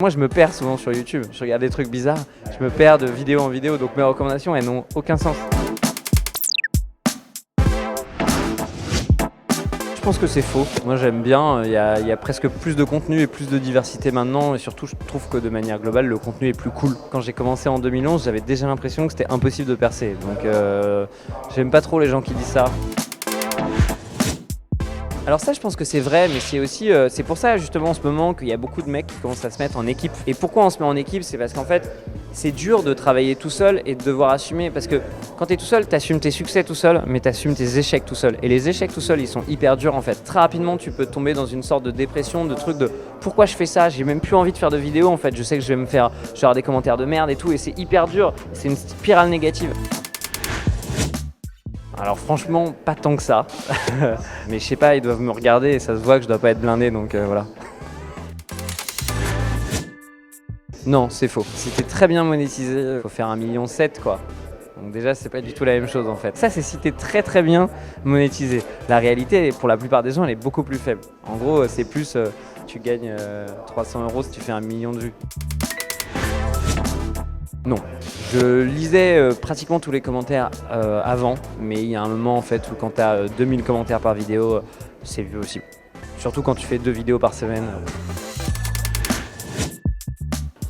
Moi, je me perds souvent sur YouTube. Je regarde des trucs bizarres, je me perds de vidéo en vidéo, donc mes recommandations, elles n'ont aucun sens. Je pense que c'est faux. Moi, j'aime bien. Il y a presque plus de contenu et plus de diversité maintenant. Et surtout, je trouve que de manière globale, le contenu est plus cool. Quand j'ai commencé en 2011, j'avais déjà l'impression que c'était impossible de percer. Donc, j'aime pas trop les gens qui disent ça. Alors ça, je pense que c'est vrai, mais c'est aussi, c'est pour ça justement en ce moment qu'il y a beaucoup de mecs qui commencent à se mettre en équipe. Et pourquoi on se met en équipe? C'est parce qu'en fait, c'est dur de travailler tout seul et de devoir assumer. Parce que quand tu es tout seul, tu assumes tes succès tout seul, mais tu assumes tes échecs tout seul. Et les échecs tout seul, ils sont hyper durs en fait. Très rapidement, tu peux tomber dans une sorte de dépression, de truc de pourquoi je fais ça? J'ai même plus envie de faire de vidéos en fait. Je sais que je vais avoir des commentaires de merde et tout, et c'est hyper dur. C'est une spirale négative. Alors franchement, pas tant que ça. Mais je sais pas, ils doivent me regarder et ça se voit que je dois pas être blindé, donc voilà. Non, c'est faux. Si t'es très bien monétisé, faut faire 1,7 million quoi. Donc déjà, c'est pas du tout la même chose en fait. Ça, c'est si t'es très bien monétisé. La réalité, pour la plupart des gens, elle est beaucoup plus faible. En gros, c'est plus, tu gagnes 300 € si tu fais 1 million de vues. Non, je lisais pratiquement tous les commentaires avant, mais il y a un moment en fait où quand tu as 2000 commentaires par vidéo, c'est vu aussi. Surtout quand tu fais 2 vidéos par semaine.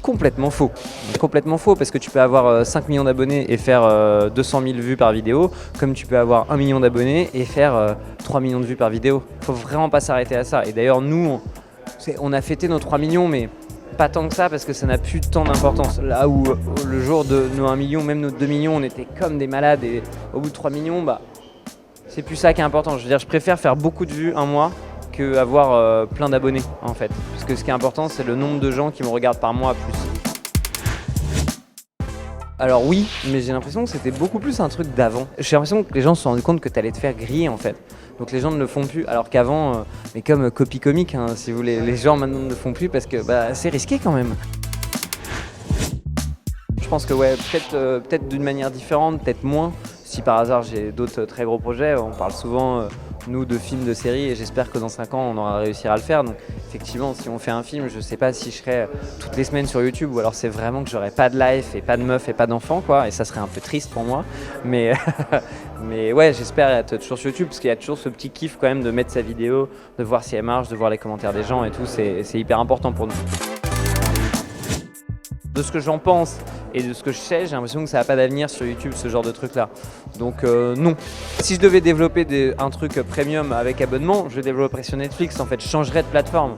Complètement faux. Complètement faux parce que tu peux avoir 5 millions d'abonnés et faire 200 000 vues par vidéo, comme tu peux avoir 1 million d'abonnés et faire 3 millions de vues par vidéo. Faut vraiment pas s'arrêter à ça. Et d'ailleurs, nous, on a fêté nos 3 millions, mais pas tant que ça parce que ça n'a plus tant d'importance. Là où le jour de nos 1 million, même nos 2 millions, on était comme des malades, et au bout de 3 millions, bah, c'est plus ça qui est important. Je veux dire, je préfère faire beaucoup de vues un mois qu'avoir plein d'abonnés en fait. Parce que ce qui est important, c'est le nombre de gens qui me regardent par mois plus. Alors oui, mais j'ai l'impression que c'était beaucoup plus un truc d'avant. J'ai l'impression que les gens se sont rendus compte que tu allais te faire griller en fait. Donc les gens ne le font plus, alors qu'avant, mais comme copie comique, hein, si vous voulez, les gens maintenant ne le font plus parce que bah, c'est risqué quand même. Je pense que ouais, peut-être d'une manière différente, peut-être moins. Si par hasard j'ai d'autres très gros projets, on parle souvent, nous, de films, de séries, et j'espère que dans 5 ans, on aura réussi à le faire. Donc effectivement, si on fait un film, je sais pas si je serai toutes les semaines sur YouTube, ou alors c'est vraiment que j'aurai pas de life, et pas de meuf, et pas d'enfant, quoi, et ça serait un peu triste pour moi. Mais, mais ouais, j'espère être toujours sur YouTube, parce qu'il y a toujours ce petit kiff quand même de mettre sa vidéo, de voir si elle marche, de voir les commentaires des gens et tout, c'est hyper important pour nous. De ce que j'en pense et de ce que je sais, j'ai l'impression que ça n'a pas d'avenir sur YouTube, ce genre de truc là. Donc non. Si je devais développer un truc premium avec abonnement, je le développerais sur Netflix en fait, je changerais de plateforme.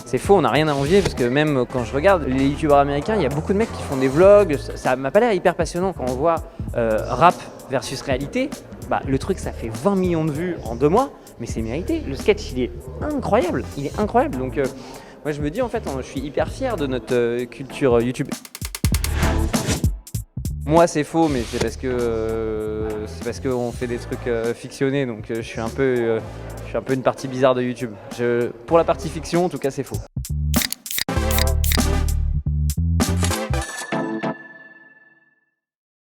C'est faux, on n'a rien à envier parce que même quand je regarde les youtubeurs américains, il y a beaucoup de mecs qui font des vlogs, ça m'a pas l'air hyper passionnant. Quand on voit rap versus réalité, bah, le truc ça fait 20 millions de vues en 2 mois, mais c'est mérité. Le sketch il est incroyable, Donc moi je me dis en fait, je suis hyper fier de notre culture YouTube. Moi c'est faux, mais c'est parce qu'on fait des trucs fictionnés, donc je suis un peu une partie bizarre de YouTube. Pour la partie fiction en tout cas c'est faux.